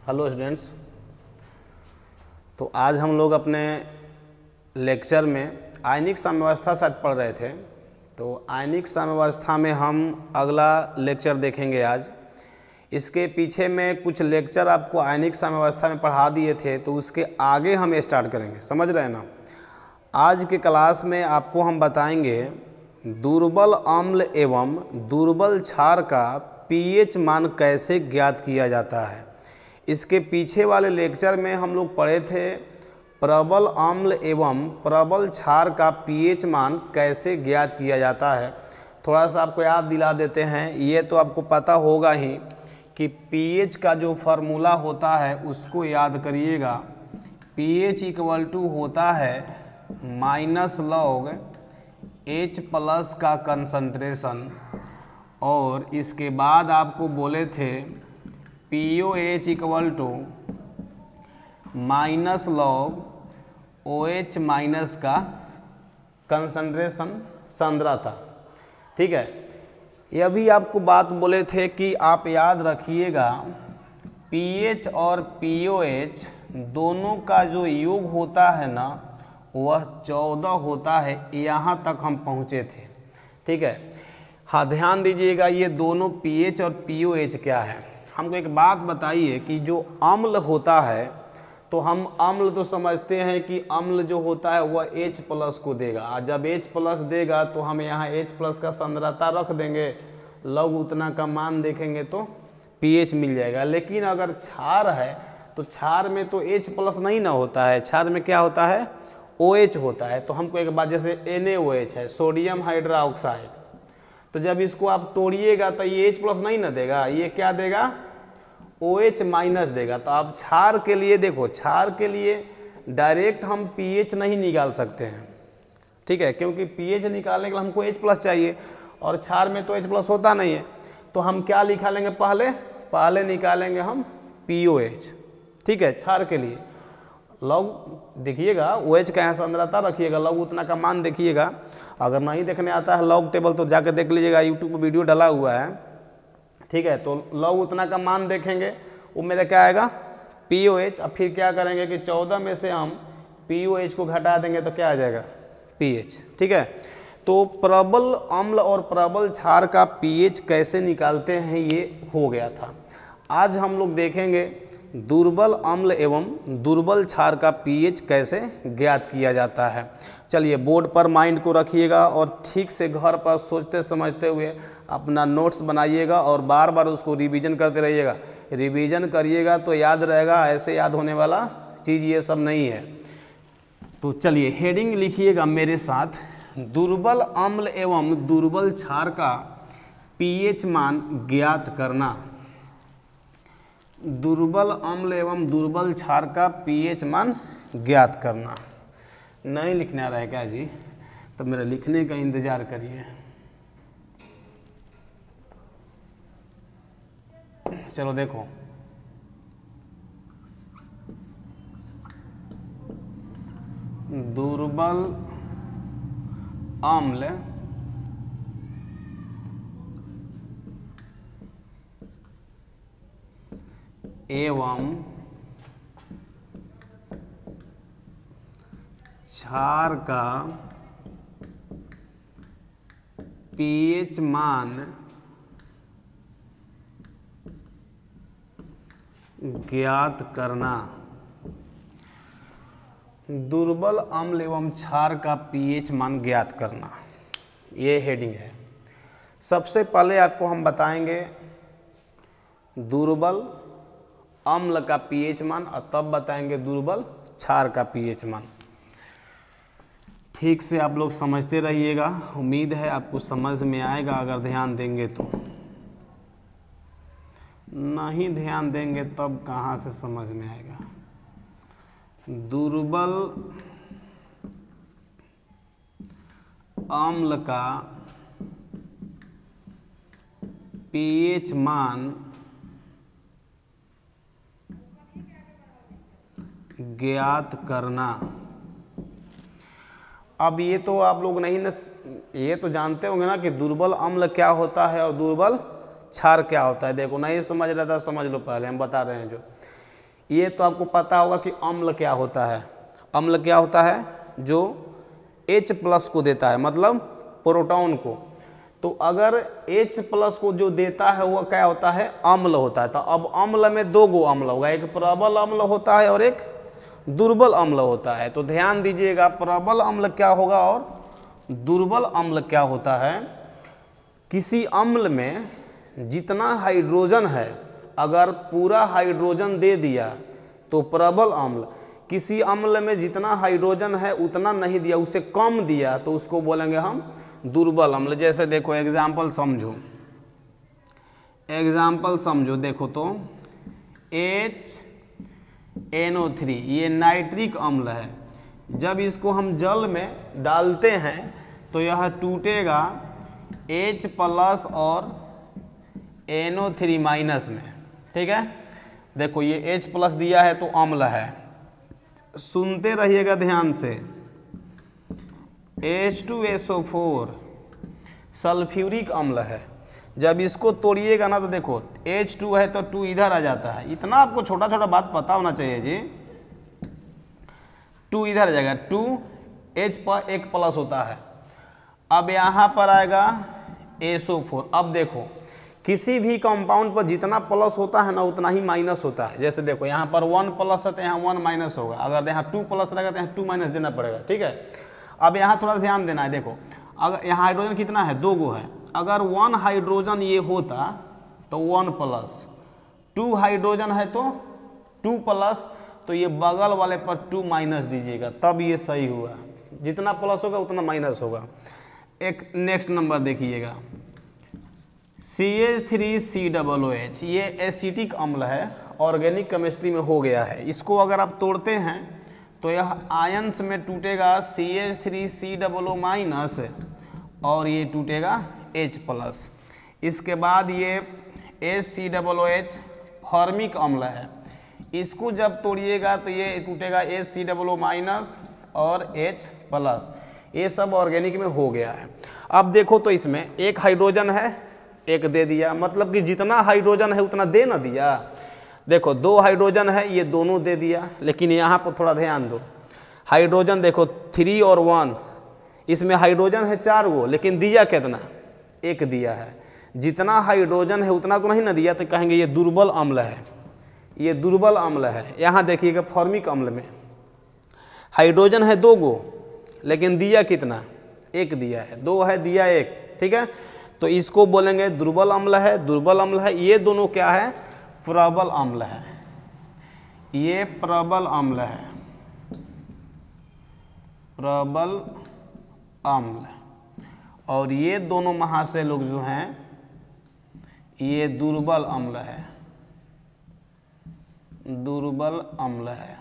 Hello students. तो आज हम लोग अपने लेक्चर में आयनिक साम्यावस्था शायद पढ़ रहे थे। तो आयनिक साम्यावस्था में हम अगला लेक्चर देखेंगे आज। इसके पीछे में कुछ लेक्चर आपको आयनिक साम्यावस्था में पढ़ा दिए थे, तो उसके आगे हम स्टार्ट करेंगे, समझ रहे हैं ना। आज के क्लास में आपको हम बताएंगे दुर्बल अम्ल एवं दुर्बल क्षार का पीएच मान कैसे ज्ञात किया जाता है। इसके पीछे वाले लेक्चर में हम लोग पढ़े थे प्रबल अम्ल एवं प्रबल क्षार का पीएच मान कैसे ज्ञात किया जाता है। थोड़ा सा आपको याद दिला देते हैं। ये तो आपको पता होगा ही कि पीएच का जो फार्मूला होता है उसको याद करिएगा। पीएच इक्वल टू होता है माइनस लॉग H प्लस का कंसंट्रेशन, और इसके बाद आपको बोले थे POH equal to minus log OH minus का कंसंट्रेशन सांद्रता। ठीक है, यह भी आपको बात बोले थे कि आप याद रखिएगा पीएच और POH दोनों का जो योग होता है ना वह 14 होता है। यहाँ तक हम पहुँचे थे। ठीक है, हाँ ध्यान दीजिएगा, ये दोनों पीएच और POH क्या है। हमको एक बात बताइए कि जो अम्ल होता है, तो हम अम्ल तो समझते हैं कि अम्ल जो होता है वह H प्लस को देगा, और जब H प्लस देगा तो हम यहाँ H प्लस का सांद्रता रख देंगे, लॉग उतना का मान देखेंगे तो pH मिल जाएगा। लेकिन अगर क्षार है तो क्षार में तो H प्लस नहीं ना होता है, क्षार में क्या होता है OH होता है। तो हमको एक बात, जैसे NaOH है सोडियम हाइड्रोक्साइड, तो जब इसको आप तोड़िएगा तो ये H प्लस नहीं ना देगा, ये क्या देगा OH माइनस देगा। तो आप क्षार के लिए देखो, क्षार के लिए डायरेक्ट हम पीएच नहीं निकाल सकते हैं। ठीक है, क्योंकि पीएच निकालने के लिए हमको H प्लस चाहिए और क्षार में तो H प्लस होता नहीं है। तो हम क्या निकालेंगे, पहले निकालेंगे हम POH। ठीक है, क्षार के लिए लॉग देखिएगा, OH का यहाँ सांद्रता रखिएगा, लॉग उतना का मान देखिएगा। अगर नहीं देखने आता है लॉग टेबल तो जाके देख लीजिएगा, यूट्यूब पर वीडियो डाला हुआ है। ठीक है, तो लॉग उतना का मान देखेंगे, वो मेरा क्या आएगा POH। अब फिर क्या करेंगे कि 14 में से हम POH को घटा देंगे तो क्या आ जाएगा pH। ठीक है, तो प्रबल अम्ल और प्रबल क्षार का pH कैसे निकालते हैं ये हो गया था। आज हम लोग देखेंगे दुर्बल अम्ल एवं दुर्बल क्षार का pH कैसे ज्ञात किया जाता है। चलिए बोर्ड पर माइंड को रखिएगा और ठीक से घर पर सोचते समझते हुए अपना नोट्स बनाइएगा और बार बार उसको रिवीजन करते रहिएगा। रिवीजन करिएगा तो याद रहेगा, ऐसे याद होने वाला चीज़ ये सब नहीं है। तो चलिए हेडिंग लिखिएगा मेरे साथ, दुर्बल अम्ल एवं दुर्बल क्षार का pH मान ज्ञात करना। दुर्बल अम्ल एवं दुर्बल क्षार का pH मान ज्ञात करना। नहीं लिखना रहा है क्या जी, तो मेरा लिखने का इंतजार करिए। चलो देखो, दुर्बल अम्ल एवं क्षार का pH मान ज्ञात करना। दुर्बल अम्ल एवं क्षार का pH मान ज्ञात करना, ये हेडिंग है। सबसे पहले आपको हम बताएंगे दुर्बल अम्ल का pH मान और तब बताएंगे दुर्बल क्षार का pH मान। ठीक से आप लोग समझते रहिएगा, उम्मीद है आपको समझ में आएगा अगर ध्यान देंगे तो। नहीं ध्यान देंगे तब कहाँ से समझ में आएगा। दुर्बल अम्ल का pH मान ज्ञात करना। अब ये तो आप लोग नहीं न, ये तो जानते होंगे ना कि दुर्बल अम्ल क्या होता है और दुर्बल क्षार क्या होता है। देखो नहीं समझ रहा था, समझ लो, पहले हम बता रहे हैं। जो ये तो आपको पता होगा कि अम्ल क्या होता है। अम्ल क्या होता है? जो H+ को देता है, मतलब प्रोटॉन को। तो अगर H+ को जो देता है वो क्या होता है? अम्ल होता है। तो अब अम्ल में दो गो अम्ल होगा, एक प्रबल अम्ल होता है और एक दुर्बल अम्ल होता है। तो ध्यान दीजिएगा, प्रबल अम्ल क्या होगा और दुर्बल अम्ल क्या होता है। किसी अम्ल में जितना हाइड्रोजन है, अगर पूरा हाइड्रोजन दे दिया तो प्रबल अम्ल, किसी अम्ल में जितना हाइड्रोजन है उतना नहीं दिया, उसे कम दिया, तो उसको बोलेंगे हम दुर्बल अम्ल। जैसे देखो एग्जाम्पल समझो, देखो तो HNO3 ये नाइट्रिक अम्ल है। जब इसको हम जल में डालते हैं तो यह टूटेगा H+ और NO3- में, ठीक है। देखो ये H+ दिया है तो अम्ल है, सुनते रहिएगा ध्यान से। H2SO4 सल्फ्यूरिक अम्ल है। जब इसको तोड़िएगा ना तो देखो H2 है तो 2 इधर आ जाता है। इतना आपको छोटा छोटा बात पता होना चाहिए जी। 2 इधर आ जाएगा, 2H पर एक प्लस होता है। अब यहाँ पर आएगा SO4। अब देखो किसी भी कंपाउंड पर जितना प्लस होता है ना उतना ही माइनस होता है। जैसे देखो यहाँ पर 1+ है तो यहाँ 1- होगा, अगर यहाँ 2+ रहेगा तो यहाँ 2- देना पड़ेगा, ठीक है। अब यहाँ थोड़ा ध्यान देना है। देखो अगर यहाँ हाइड्रोजन कितना है? 2 गो है। अगर 1 हाइड्रोजन ये होता तो 1+, 2 हाइड्रोजन है तो 2+, तो ये बगल वाले पर 2- दीजिएगा, तब ये सही हुआ। जितना प्लस होगा उतना माइनस होगा। एक नेक्स्ट नंबर देखिएगा, CH3COOH ये एसिटिक अम्ल है, ऑर्गेनिक केमिस्ट्री में हो गया है। इसको अगर आप तोड़ते हैं तो यह आयंस में टूटेगा CH3COO- और ये टूटेगा H+। इसके बाद ये HCOOH फॉर्मिक अम्ल है। इसको जब तोड़िएगा तो ये टूटेगा HCOO- और H+। ये सब ऑर्गेनिक में हो गया है। अब देखो तो इसमें एक हाइड्रोजन है, एक दे दिया, मतलब कि जितना हाइड्रोजन है उतना दे ना दिया। देखो 2 हाइड्रोजन है, ये दोनों दे दिया, लेकिन यहाँ पर थोड़ा ध्यान दो। हाइड्रोजन देखो 3 और 1, इसमें हाइड्रोजन है 4 गो, लेकिन दिया कितना? 1 दिया है। जितना हाइड्रोजन है उतना तो नहीं ना दिया, तो कहेंगे ये दुर्बल अम्ल है, ये दुर्बल अम्ल है। यहाँ देखिएगा फॉर्मिक अम्ल में हाइड्रोजन है 2 गो, लेकिन दिया कितना? 1 दिया है, 2 है दिया 1, ठीक है। तो इसको बोलेंगे दुर्बल अम्ल है, दुर्बल अम्ल है। ये दोनों क्या है? प्रबल अम्ल है। ये प्रबल अम्ल है, प्रबल अम्ल। और ये दोनों महाशय लोग जो हैं ये दुर्बल अम्ल है, दुर्बल अम्ल है।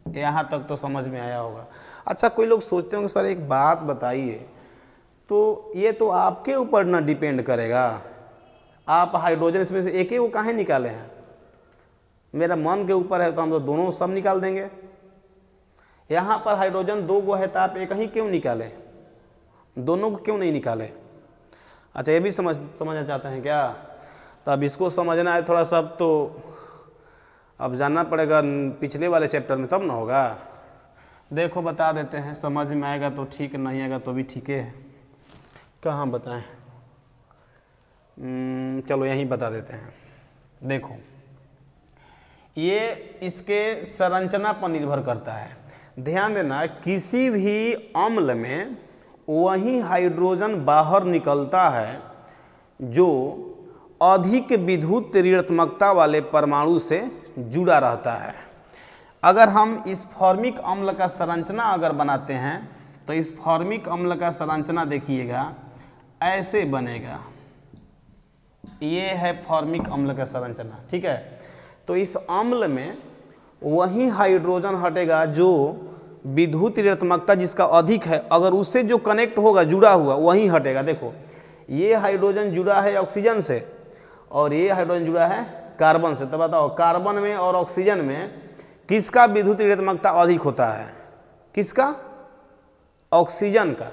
यहाँ तक तो समझ में आया होगा। अच्छा, कोई लोग सोचते होंगे सर एक बात बताइए, तो ये तो आपके ऊपर ना डिपेंड करेगा, आप हाइड्रोजन इसमें से एक ही को काहे निकाले हैं? मेरा मन के ऊपर है तो हम तो दोनों सब निकाल देंगे। यहाँ पर हाइड्रोजन 2 गो है तो आप एक ही क्यों निकालें? दोनों को क्यों नहीं निकाले? अच्छा, ये भी समझना चाहते हैं क्या? तो अब इसको समझना है थोड़ा सा, तो अब जानना पड़ेगा पिछले वाले चैप्टर में, तब ना होगा। देखो बता देते हैं, समझ में आएगा तो ठीक, नहीं आएगा तो भी ठीक है। कहाँ बताएं? चलो यहीं बता देते हैं। देखो ये इसके संरचना पर निर्भर करता है। ध्यान देना, किसी भी अम्ल में वही हाइड्रोजन बाहर निकलता है जो अधिक विद्युत ऋणात्मकता वाले परमाणु से जुड़ा रहता है। अगर हम इस फॉर्मिक अम्ल का संरचना अगर बनाते हैं तो इस फॉर्मिक अम्ल का संरचना देखिएगा ऐसे बनेगा। ये है फॉर्मिक अम्ल का संरचना, ठीक है। तो इस अम्ल में वही हाइड्रोजन हटेगा जो विद्युत ऋणात्मकता जिसका अधिक है, अगर उससे जो कनेक्ट होगा, जुड़ा हुआ, वही हटेगा। देखो ये हाइड्रोजन जुड़ा है ऑक्सीजन से और ये हाइड्रोजन जुड़ा है कार्बन से। तो बताओ कार्बन में और ऑक्सीजन में किसका विद्युत ऋणात्मकता अधिक होता है? किसका? ऑक्सीजन का।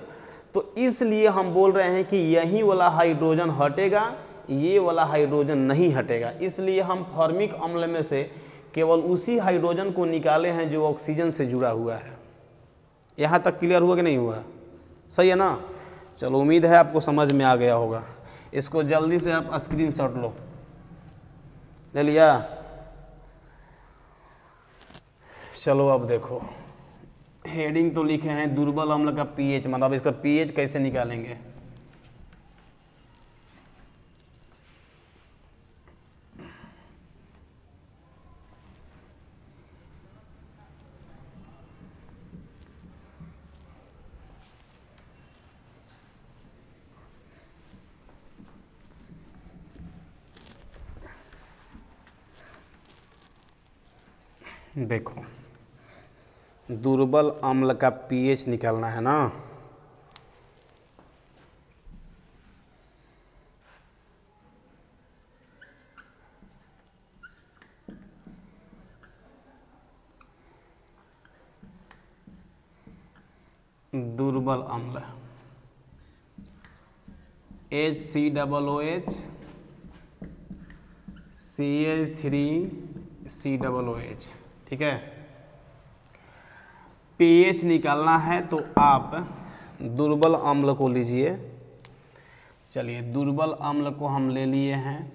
तो इसलिए हम बोल रहे हैं कि यही वाला हाइड्रोजन हटेगा, ये वाला हाइड्रोजन नहीं हटेगा। इसलिए हम फॉर्मिक अम्ल में से केवल उसी हाइड्रोजन को निकाले हैं जो ऑक्सीजन से जुड़ा हुआ है। यहाँ तक क्लियर हुआ कि नहीं हुआ? सही है ना? चलो उम्मीद है आपको समझ में आ गया होगा। इसको जल्दी से आप स्क्रीनशॉट लो। ले लिया? चलो अब देखो, हेडिंग तो लिखे हैं दुर्बल अम्ल का पीएच, मतलब इसका पीएच कैसे निकालेंगे। देखो, दुर्बल अम्ल का पीएच निकालना है ना। दुर्बल अम्ल HCOOH CH3COOH, ठीक है। पीएच निकालना है तो आप दुर्बल अम्ल को लीजिए। चलिए, दुर्बल अम्ल को हम ले लिए हैं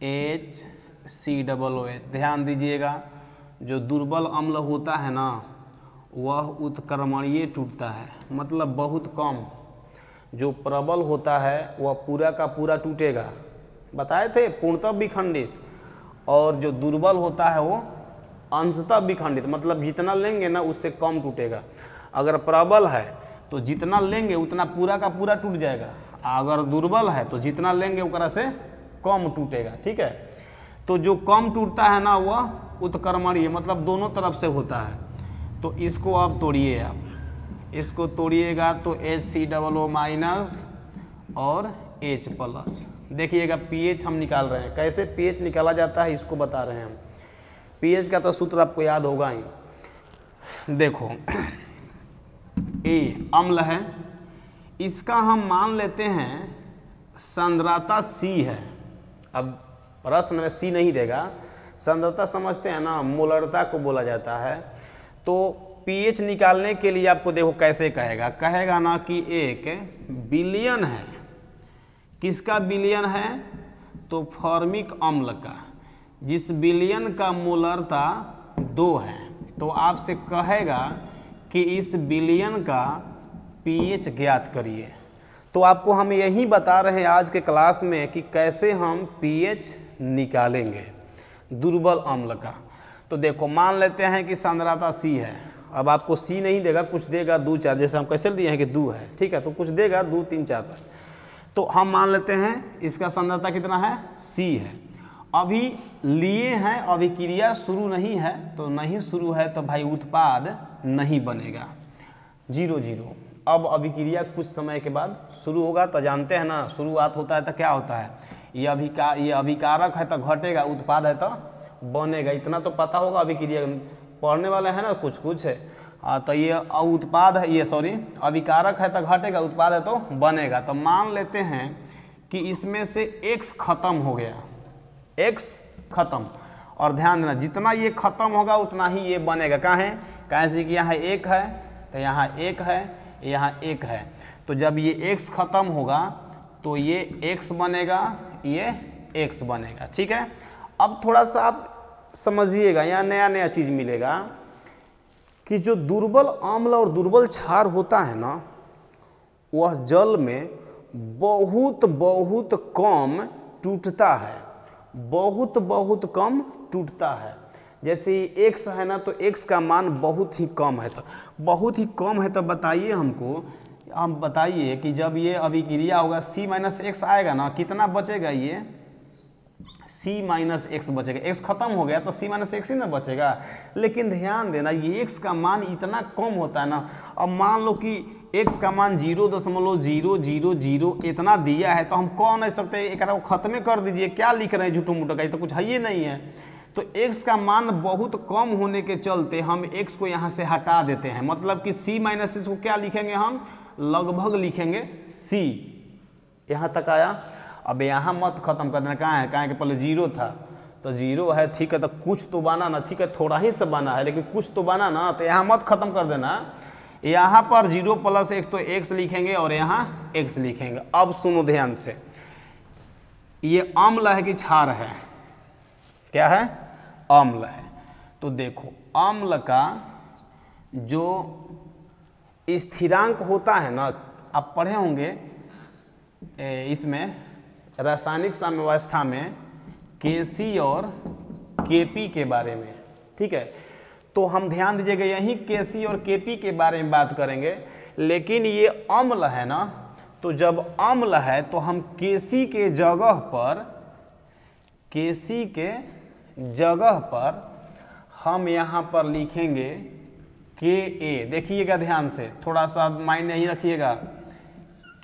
HCOOH। ध्यान दीजिएगा, जो दुर्बल अम्ल होता है ना वह उत्क्रमणीय टूटता है, मतलब बहुत कम। जो प्रबल होता है वह पूरा का पूरा टूटेगा, बताए थे, पूर्णतः विखंडित। और जो दुर्बल होता है वो अंशतः विखंडित, मतलब जितना लेंगे ना उससे कम टूटेगा। अगर प्रबल है तो जितना लेंगे उतना पूरा का पूरा टूट जाएगा, अगर दुर्बल है तो जितना लेंगे उकरा से कम टूटेगा, ठीक है। तो जो कम टूटता है ना वह उत्क्रमणीय, मतलब दोनों तरफ से होता है। तो इसको आप तोड़िए, आप इसको तोड़िएगा तो HCOO- और H+। देखिएगा पीएच हम निकाल रहे हैं, कैसे पीएच निकाला जाता है इसको बता रहे हैं हम। पीएच का तो सूत्र आपको याद होगा ही। देखो, ए अम्ल है, इसका हम मान लेते हैं सांद्रता C है। अब प्रश्न में C नहीं देगा, सांद्रता समझते हैं ना, मोलरता को बोला जाता है। तो पीएच निकालने के लिए आपको देखो कैसे कहेगा ना कि एक विलयन है। किसका विलयन है? तो फॉर्मिक अम्ल का, जिस विलयन का मोलरता 2 है। तो आपसे कहेगा कि इस विलयन का पीएच ज्ञात करिए। तो आपको हम यही बता रहे हैं आज के क्लास में कि कैसे हम पीएच निकालेंगे दुर्बल अम्ल का। तो देखो, मान लेते हैं कि सांद्रता C है। अब आपको C नहीं देगा, कुछ देगा 2, 4, जैसे हम कैसे दिए हैं कि 2 है, ठीक है। तो कुछ देगा 2, 3, 4 पर। तो हम मान लेते हैं इसका सांद्रता कितना है? C है। अभी लिए हैं, अभी क्रिया शुरू नहीं है, तो नहीं शुरू है तो भाई उत्पाद नहीं बनेगा, 0 0। अब अभिक्रिया कुछ समय के बाद शुरू होगा, तो जानते हैं ना शुरुआत होता है तो क्या होता है, ये अभिकारक है तो घटेगा, उत्पाद है तो बनेगा। इतना तो पता होगा, अभिक्रिया पढ़ने वाले हैं ना कुछ है। तो ये उत्पाद है, ये सॉरी अभिकारक है तो घटेगा, उत्पाद है तो बनेगा। तो मान लेते हैं कि इसमें से X खत्म हो गया, X खत्म। और ध्यान देना, जितना ये खत्म होगा उतना ही ये बनेगा। कहाँ से कि यहाँ 1 है तो यहाँ 1 है, यहाँ 1 है। तो जब ये X खत्म होगा तो ये X बनेगा, ये X बनेगा, ठीक है। अब थोड़ा सा आप समझिएगा, यहाँ नया चीज़ मिलेगा कि जो दुर्बल अम्ल और दुर्बल क्षार होता है ना, वह जल में बहुत कम टूटता है, बहुत कम टूटता है। जैसे X है ना, तो X का मान बहुत ही कम है। तो बहुत ही कम है तो बताइए हमको, हम बताइए कि जब ये अभिक्रिया होगा C-X आएगा ना, कितना बचेगा? ये C-X बचेगा। X खत्म हो गया तो C-X ही ना बचेगा। लेकिन ध्यान देना, ये X का मान इतना कम होता है ना। अब मान लो कि X का मान 0.000 इतना दिया है, तो हम कह नहीं सकते एक को खत्म कर दीजिए, क्या लिख रहे हैं झूठो मूठो का, ये तो कुछ है ही नहीं है। तो X का मान बहुत कम होने के चलते हम X को यहाँ से हटा देते हैं, मतलब कि C-X को क्या लिखेंगे हम? लगभग लिखेंगे C। यहाँ तक आया। अब यहाँ मत खत्म कर देना, कहाँ है कि पहले 0 था, तो 0 है, ठीक है, तो कुछ तो बना ना, ठीक है, थोड़ा ही से बना है लेकिन कुछ तो बना ना, तो यहाँ मत खत्म कर देना। यहाँ पर 0 + x तो x लिखेंगे और यहाँ x लिखेंगे। अब सुनो ध्यान से, ये अम्ल है कि क्षार है? क्या है? अम्ल है। तो देखो अम्ल का जो स्थिरांक होता है ना, आप पढ़े होंगे इसमें रासायनिक साम्यावस्था में Kc और Kp के बारे में, ठीक है। तो हम ध्यान दीजिएगा यही Kc और Kp के बारे में बात करेंगे, लेकिन ये अम्ल है ना, तो जब अम्ल है तो हम Kc के जगह पर हम यहाँ पर लिखेंगे Ka। देखिएगा ध्यान से, थोड़ा सा माइंड नहीं रखिएगा,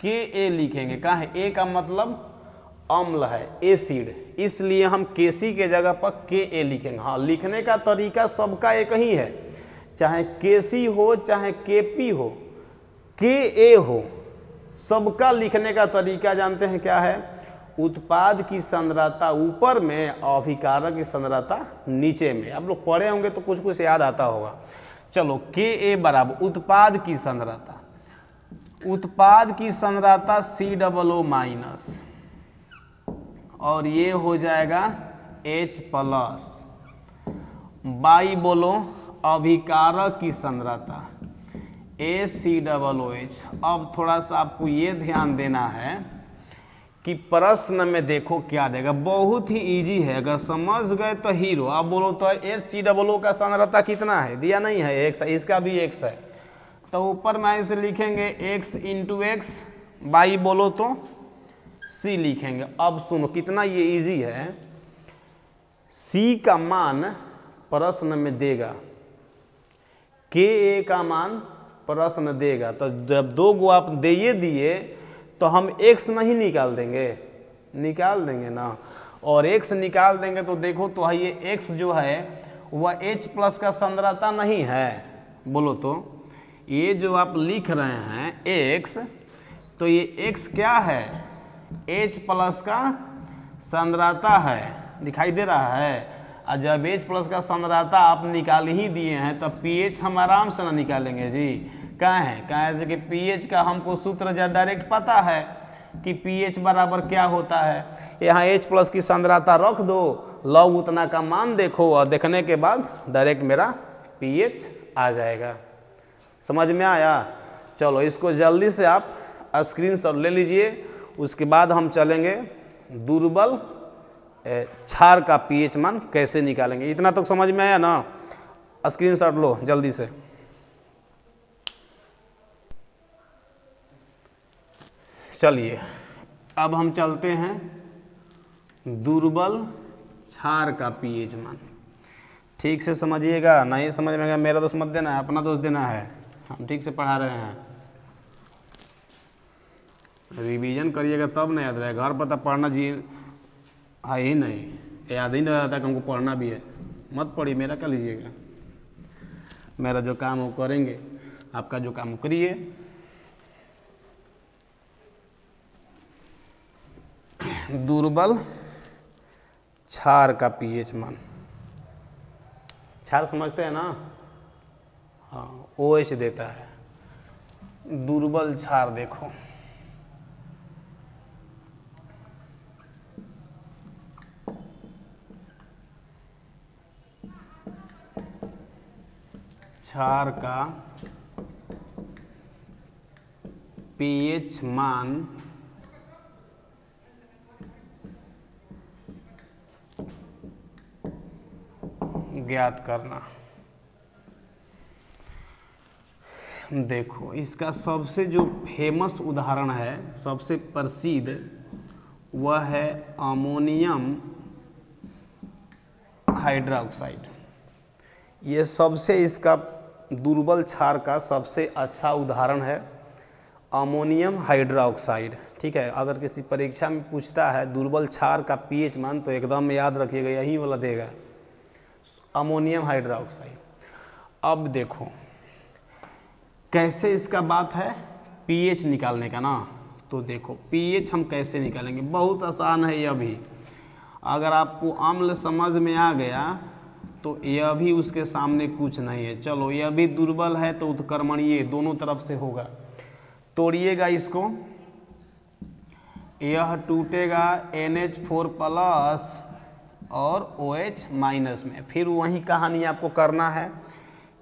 Ka लिखेंगे। कहाँ है? A का मतलब अम्ल है, एसिड, इसलिए हम Kc के जगह पर Ka लिखेंगे। हाँ, लिखने का तरीका सबका एक ही है, चाहे Kc हो चाहे Kp हो, Ka हो, सबका लिखने का तरीका जानते हैं क्या है? उत्पाद की सांद्रता ऊपर में, अभिकारक की सांद्रता नीचे में। आप लोग पढ़े होंगे तो कुछ कुछ याद आता होगा। चलो Ka बराबर उत्पाद की सांद्रता, उत्पाद की सांद्रता COO- और ये हो जाएगा H+। बाई बोलो अभिकारक की सांद्रता ACOOH। अब थोड़ा सा आपको ये ध्यान देना है कि प्रश्न में देखो क्या देगा, बहुत ही इजी है, अगर समझ गए तो हीरो। आप बोलो तो HCOO का सांद्रता कितना है? दिया नहीं है, x, इसका भी x है, तो ऊपर में इसे लिखेंगे x × x, बाई बोलो तो C लिखेंगे। अब सुनो कितना ये इजी है, C का मान प्रश्न में देगा, Ka का मान प्रश्न देगा, तो जब 2 गो आप दे दिए तो हम x नहीं निकाल देंगे? निकाल देंगे ना। और x निकाल देंगे तो देखो तो ये x जो है वह H+ का सांद्रता नहीं है। बोलो तो ये जो आप लिख रहे हैं x, तो ये x क्या है? H+ का सांद्रता है, दिखाई दे रहा है। और जब H+ का सांद्रता आप निकाल ही दिए हैं तब pH हम आराम से ना निकालेंगे जी। कहाँ है? कहाँ है कि pH का हमको सूत्र जो डायरेक्ट पता है कि pH बराबर क्या होता है। यहाँ H+ की सांद्रता रख दो, लॉग उतना का मान देखो, और देखने के बाद डायरेक्ट मेरा pH आ जाएगा। समझ में आया? चलो इसको जल्दी से आप स्क्रीनशॉट ले लीजिए, उसके बाद हम चलेंगे दुर्बल क्षार का pH मान कैसे निकालेंगे। इतना तो समझ में आया ना? स्क्रीनशॉट लो जल्दी से। चलिए अब हम चलते हैं दुर्बल क्षार का pH मान। ठीक से समझिएगा, नहीं समझ में आएगा मेरा दोष मत देना है, अपना दोष देना है। हम ठीक से पढ़ा रहे हैं, रिवीजन करिएगा तब नहीं याद रहेगा। घर पता पढ़ना जी है ही नहीं, याद ही नहीं रहता कि हमको पढ़ना भी है। मत पढ़िए, मेरा क्या लीजिएगा, मेरा जो काम वो करेंगे, आपका जो काम करिए। दुर्बल क्षार का pH मान, क्षार समझते हैं ना? हाँ, OH देता है। दुर्बल क्षार देखो, क्षार का pH मान ज्ञात करना। देखो इसका सबसे जो फेमस उदाहरण है, सबसे प्रसिद्ध, वह है अमोनियम हाइड्रोक्साइड। ये सबसे इसका दुर्बल क्षार का सबसे अच्छा उदाहरण है अमोनियम हाइड्रोक्साइड। ठीक है, अगर किसी परीक्षा में पूछता है दुर्बल क्षार का pH मान तो एकदम याद रखिएगा, यही वाला देगा, अमोनियम हाइड्रोक्साइड। अब देखो कैसे इसका बात है pH निकालने का ना, तो देखो pH हम कैसे निकालेंगे, बहुत आसान है ये। अभी अगर आपको अम्ल समझ में आ गया तो यह भी उसके सामने कुछ नहीं है। चलो यह भी दुर्बल है तो उत्कर्मणीय दोनों तरफ से होगा। तोड़िएगा इसको, यह टूटेगा NH4 प्लस और OH माइनस में। फिर वही कहानी आपको करना है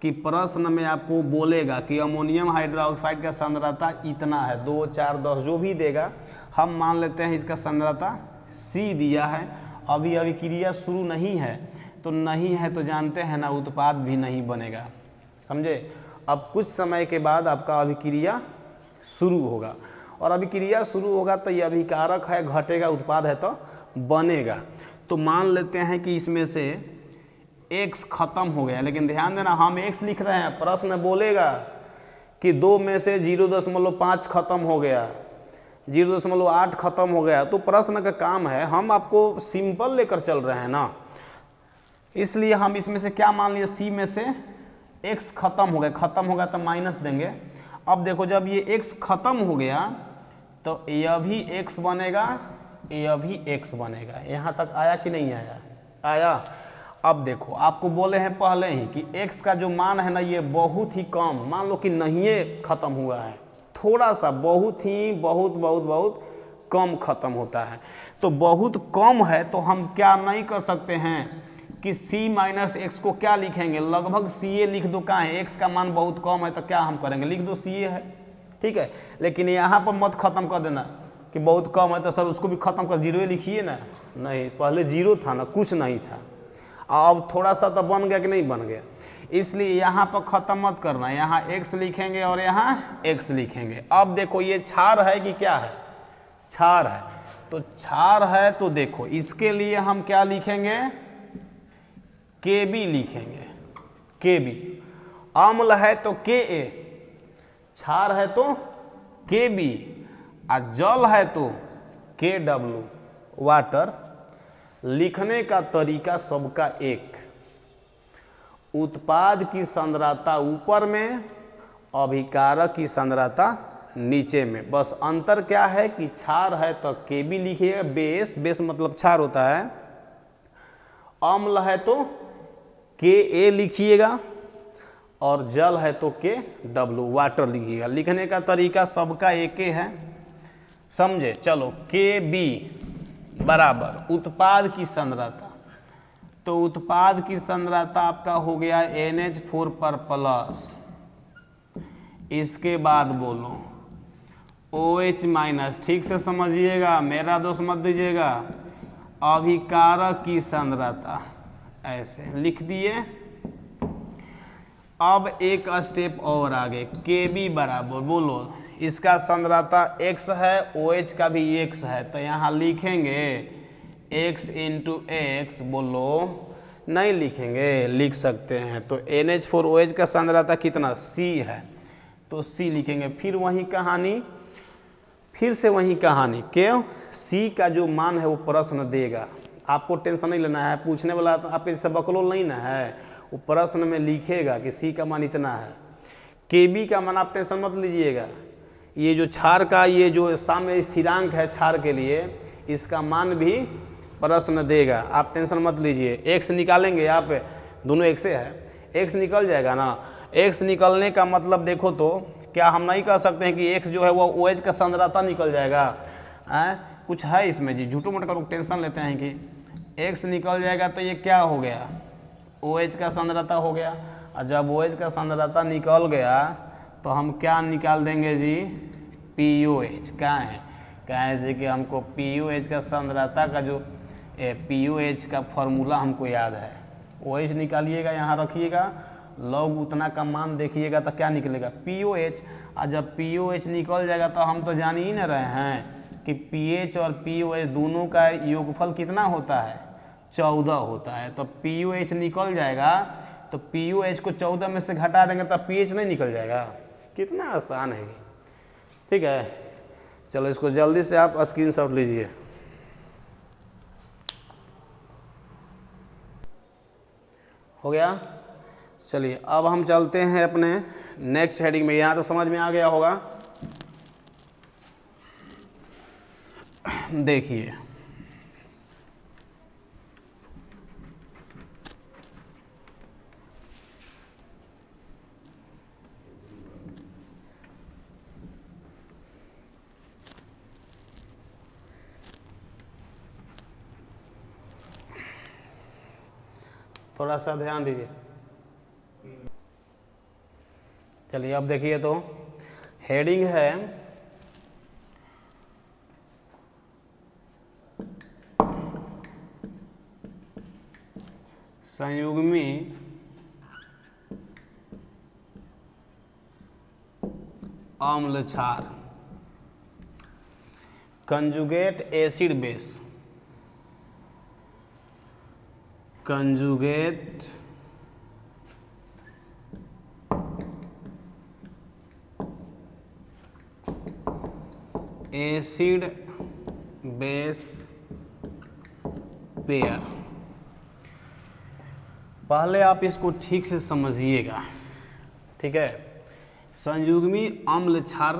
कि प्रश्न में आपको बोलेगा कि अमोनियम हाइड्रोक्साइड का सांद्रता इतना है, 2, 4, 10 जो भी देगा, हम मान लेते हैं इसका सांद्रता C दिया है। अभी अभिक्रिया शुरू नहीं है, तो नहीं है तो जानते हैं ना, उत्पाद भी नहीं बनेगा, समझे। अब कुछ समय के बाद आपका अभिक्रिया शुरू होगा, और अभिक्रिया शुरू होगा तो यह अभिकारक है, घटेगा, उत्पाद है तो बनेगा। तो मान लेते हैं कि इसमें से x खत्म हो गया, लेकिन ध्यान देना हम x लिख रहे हैं, प्रश्न बोलेगा कि 2 में से 0.5 खत्म हो गया, 0.8 खत्म हो गया, तो प्रश्न का काम है, हम आपको सिंपल लेकर चल रहे हैं ना, इसलिए हम इसमें से क्या मान लिए, C में से x खत्म हो गया, खत्म हो गया तो माइनस देंगे। अब देखो जब ये x खत्म हो गया तो यह भी x बनेगा, यह भी x बनेगा। यहाँ तक आया कि नहीं आया? आया। अब देखो आपको बोले हैं पहले ही कि x का जो मान है ना, ये बहुत ही कम, मान लो कि नहीं खत्म हुआ है, थोड़ा सा, बहुत ही बहुत कम खत्म होता है। तो बहुत कम है तो हम क्या नहीं कर सकते हैं कि C माइनस एक्स को क्या लिखेंगे, लगभग CA लिख दो। कहाँ है, x का मान बहुत कम है तो क्या हम करेंगे, लिख दो CA है, ठीक है। लेकिन यहाँ पर मत खत्म कर देना कि बहुत कम है तो सर उसको भी खत्म कर, 0 लिखिए ना, नहीं, पहले 0 था ना, कुछ नहीं था, अब थोड़ा सा तो बन गया कि नहीं बन गया, इसलिए यहाँ पर ख़त्म मत करना, यहाँ x लिखेंगे और यहाँ x लिखेंगे। अब देखो ये क्षार है कि क्या है, क्षार है, तो क्षार है तो देखो इसके लिए हम क्या लिखेंगे, Kb लिखेंगे, Kb। अम्ल है तो Ka, क्षार है तो Kb, और जल है तो Kw, वाटर। लिखने का तरीका सबका एक, उत्पाद की सांद्रता ऊपर में, अभिकारक की सांद्रता नीचे में, बस अंतर क्या है कि क्षार है तो Kb लिखिएगा, बेस मतलब क्षार होता है, अम्ल है तो Ka लिखिएगा, और जल है तो Kw, वाटर लिखिएगा। लिखने का तरीका सबका एक ही है, समझे। चलो Kb बराबर उत्पाद की सांद्रता, तो उत्पाद की सांद्रता आपका हो गया NH4 पर प्लस, इसके बाद बोलो OH माइनस, ठीक से समझिएगा, मेरा दोष मत दीजिएगा, अभिकारक की सांद्रता, ऐसे लिख दिए। अब एक स्टेप और आगे, Kb बराबर बोलो, इसका सांद्रता x है, OH का भी x है, तो यहाँ लिखेंगे x इंटू एक्स, बोलो नहीं लिखेंगे, लिख सकते हैं, तो NH4OH का सांद्रता कितना, C है, तो C लिखेंगे। फिर वही कहानी, फिर से वही कहानी, क्यों, C का जो मान है वो प्रश्न देगा, आपको टेंशन नहीं लेना है, पूछने वाला तो आपके जैसे बकलोल नहीं ना है, वो प्रश्न में लिखेगा कि C का मान इतना है। Kb का मान आप टेंशन मत लीजिएगा, ये जो क्षार का ये जो साम्य स्थिरांक है क्षार के लिए, इसका मान भी प्रश्न देगा, आप टेंशन मत लीजिए। x निकालेंगे, आप दोनों x है, x निकल जाएगा ना, x निकलने का मतलब देखो तो क्या हम नहीं कह सकते हैं कि x जो है वो OH का सांद्रता निकल जाएगा, कुछ है इसमें जी, झूठो मोटो का लोग टेंशन लेते हैं कि x निकल जाएगा तो ये क्या हो गया, OH का सांद्रता हो गया, और जब OH का सांद्रता निकल गया तो हम क्या निकाल देंगे जी, POH। क्या है, कैसे कि हमको POH का सांद्रता का जो POH का फॉर्मूला हमको याद है, OH निकालिएगा, यहाँ रखिएगा, लॉग उतना का मान देखिएगा तो क्या निकलेगा, POH। और जब POH निकल जाएगा तो हम तो जान ही न रहे हैं कि pH और POH दोनों का योगफल कितना होता है, 14 होता है, तो POH निकल जाएगा, तो POH को 14 में से घटा देंगे तो pH नहीं निकल जाएगा। कितना आसान है, ठीक है। चलो इसको जल्दी से आप स्क्रीनशॉट लीजिए। हो गया, चलिए अब हम चलते हैं अपने नेक्स्ट हेडिंग में। यहाँ तो समझ में आ गया होगा, देखिए थोड़ा सा ध्यान दीजिए। चलिए अब देखिए, तो हेडिंग है संयुग्मी अम्ल क्षार, conjugate acid base, conjugate acid base pair. पहले आप इसको ठीक से समझिएगा, ठीक है। संयुग्मी अम्ल क्षार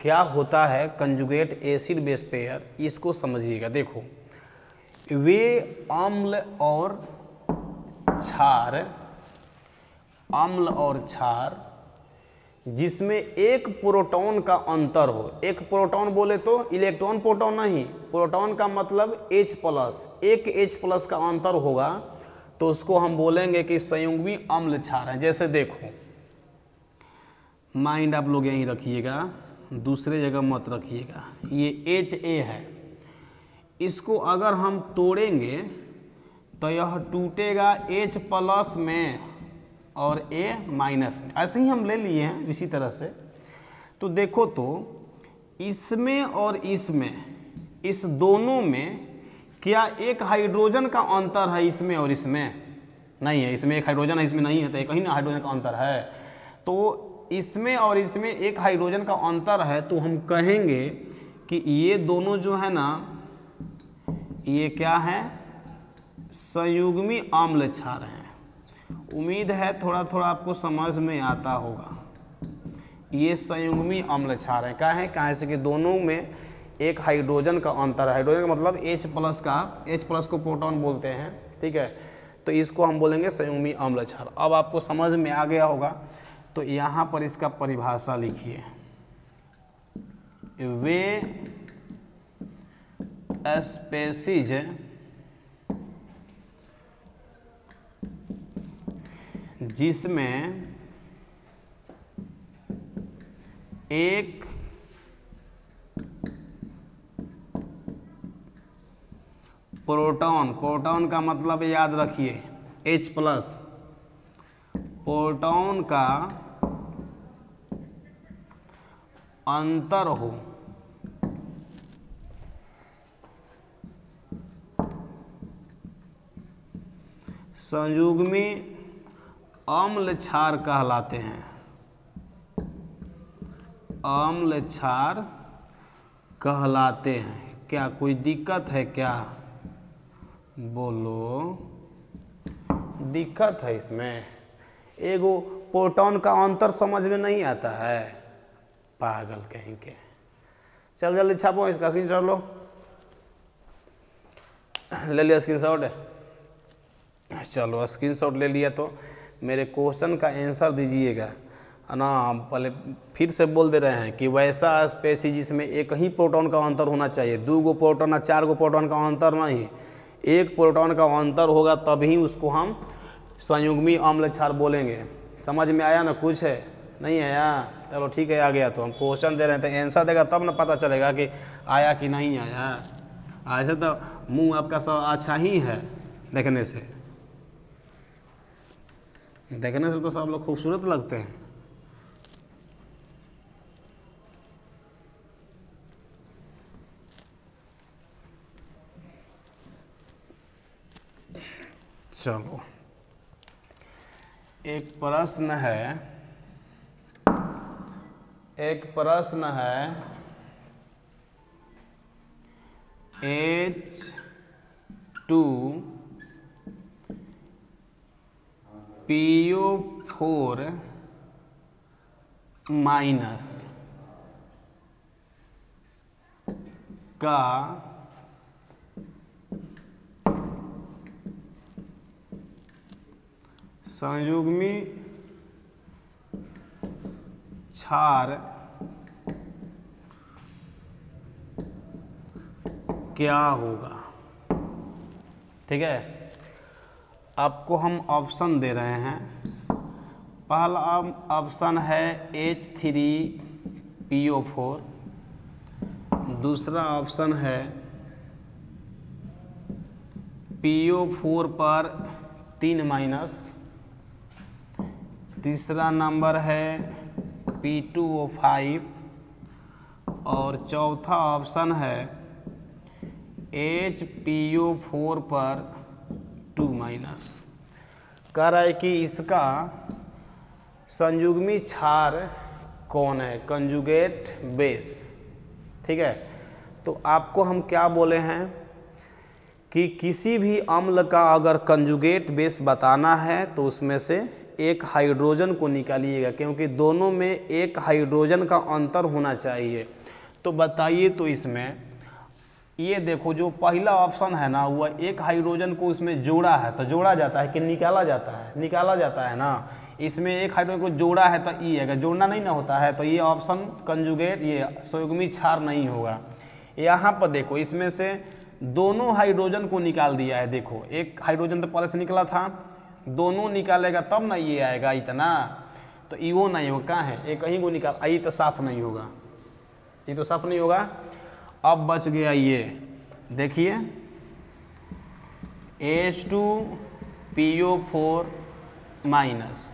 क्या होता है, कंजुगेट एसिड बेस पेयर, इसको समझिएगा। देखो, वे अम्ल और क्षार, अम्ल और क्षार जिसमें एक प्रोटॉन का अंतर हो। एक प्रोटॉन बोले तो इलेक्ट्रॉन प्रोटॉन नहीं, प्रोटॉन का मतलब H+, एक H+ का अंतर होगा तो उसको हम बोलेंगे कि संयुग्मी अम्ल क्षार है। जैसे देखो, माइंड आप लोग यहीं रखिएगा, दूसरे जगह मत रखिएगा। ये Ha है, इसको अगर हम तोड़ेंगे तो यह टूटेगा H+ में और A- में। ऐसे ही हम ले लिए हैं इसी तरह से। तो देखो, तो इसमें और इसमें, इस दोनों में क्या एक हाइड्रोजन का अंतर है? इसमें और इसमें नहीं है। इसमें एक हाइड्रोजन है, इसमें नहीं है, तो एक ही ना हाइड्रोजन का अंतर है। तो इसमें और इसमें एक हाइड्रोजन का अंतर है, तो हम कहेंगे कि ये दोनों जो है ना, ये क्या है, संयुग्मी अम्ल क्षार हैं। उम्मीद है थोड़ा थोड़ा आपको समझ में आता होगा। ये संयुग्मी अम्ल क्षार है। क्या है? कहाँ से कि दोनों में एक हाइड्रोजन का अंतर है। हाइड्रोजन का मतलब H+ का, H+ को प्रोटॉन बोलते हैं, ठीक है। तो इसको हम बोलेंगे संयुग्मी अम्ल क्षार। अब आपको समझ में आ गया होगा, तो यहाँ पर इसका परिभाषा लिखिए। वे स्पेसीज जिसमें एक प्रोटॉन, प्रोटॉन का मतलब याद रखिए H+, प्रोटॉन का अंतर हो, संयुग्मी अम्ल क्षार कहलाते हैं। अम्ल क्षार कहलाते हैं। क्या कोई दिक्कत है क्या? बोलो, दिक्कत है इसमें? एगो प्रोटॉन का अंतर समझ में नहीं आता है? पागल कहीं के। चल जल्दी छापो, इसका स्क्रीनशॉट लो। ले लिया स्क्रीनशॉट? चलो स्क्रीनशॉट ले लिया तो मेरे क्वेश्चन का आंसर दीजिएगा, है ना। पहले फिर से बोल दे रहे हैं कि वैसा स्पेसीज जिसमें एक ही प्रोटॉन का अंतर होना चाहिए। 2 गो प्रोटॉन या 4 गो प्रोटॉन का अंतर नहीं, एक प्रोटॉन का अंतर होगा तभी उसको हम संयुग्मी अम्ल क्षार बोलेंगे। समझ में आया ना? कुछ है नहीं आया? चलो ठीक है, आ गया। तो हम क्वेश्चन दे रहे हैं तो आंसर देगा तब ना पता चलेगा कि आया कि नहीं आया। ऐसे तो मुंह आपका सब अच्छा ही है देखने से, देखने से तो सब लोग खूबसूरत लगते हैं। चलो, एक प्रश्न है, H2PO4 माइनस का संयुग्मी क्षार क्या होगा? ठीक है। आपको हम ऑप्शन दे रहे हैं। पहला ऑप्शन है H3PO4, दूसरा ऑप्शन है PO4 पर 3 माइनस, तीसरा नंबर है P2O5 और चौथा ऑप्शन है HPO4 पर 2 माइनस। कह रहा है कि इसका संयुग्मी क्षार कौन है, कंजुगेट बेस। ठीक है, तो आपको हम क्या बोले हैं कि किसी भी अम्ल का अगर कंजुगेट बेस बताना है तो उसमें से एक हाइड्रोजन को निकालिएगा, क्योंकि दोनों में एक हाइड्रोजन का अंतर होना चाहिए। तो बताइए, तो इसमें ये देखो जो पहला ऑप्शन है ना, वह एक हाइड्रोजन को इसमें जोड़ा है तो जोड़ा जाता है कि निकाला जाता है, निकाला जाता है ना। इसमें एक हाइड्रोजन को जोड़ा है तो ई है, जोड़ना नहीं ना होता है, तो ये ऑप्शन कंजुगेट, ये संयुग्मी क्षार नहीं होगा। यहाँ पर देखो इसमें से दोनों हाइड्रोजन को निकाल दिया है। देखो एक हाइड्रोजन तो पहले से निकला था, दोनों निकालेगा तब ना ये आएगा इतना, तो ई वो नहीं होगा। कहाँ है, एक ही को निकाल, आई तो साफ नहीं होगा, ये तो साफ नहीं होगा। अब बच गया ये, देखिए H2PO4 माइनस।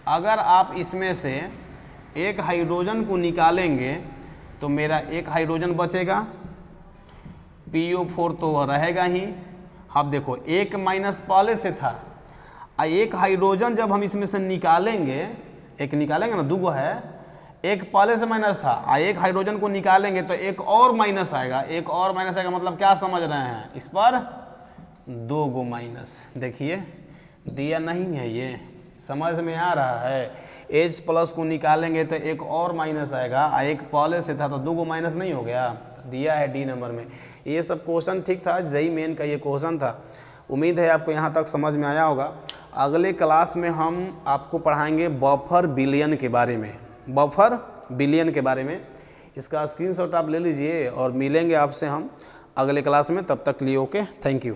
अगर आप इसमें से एक हाइड्रोजन को निकालेंगे तो मेरा एक हाइड्रोजन बचेगा, PO4 तो रहेगा ही। अब देखो एक माइनस पहले से था, एक हाइड्रोजन जब हम इसमें से निकालेंगे, एक निकालेंगे ना, दूगो है, एक पहले से माइनस था, एक हाइड्रोजन को निकालेंगे तो एक और माइनस आएगा, एक और माइनस आएगा, मतलब क्या समझ रहे हैं, इस पर 2 गो माइनस। देखिए दिया नहीं है, ये समझ में आ रहा है। H प्लस को निकालेंगे तो एक और माइनस आएगा, एक पहले से था तो 2 गो माइनस नहीं हो गया, दिया है डी नंबर में। ये सब क्वेश्चन ठीक था, जेईई मेन का ये क्वेश्चन था। उम्मीद है आपको यहाँ तक समझ में आया होगा। अगले क्लास में हम आपको पढ़ाएंगे बफर विलयन के बारे में, बफर विलयन के बारे में। इसका स्क्रीनशॉट आप ले लीजिए और मिलेंगे आपसे हम अगले क्लास में। तब तक लिए ओके, थैंक यू।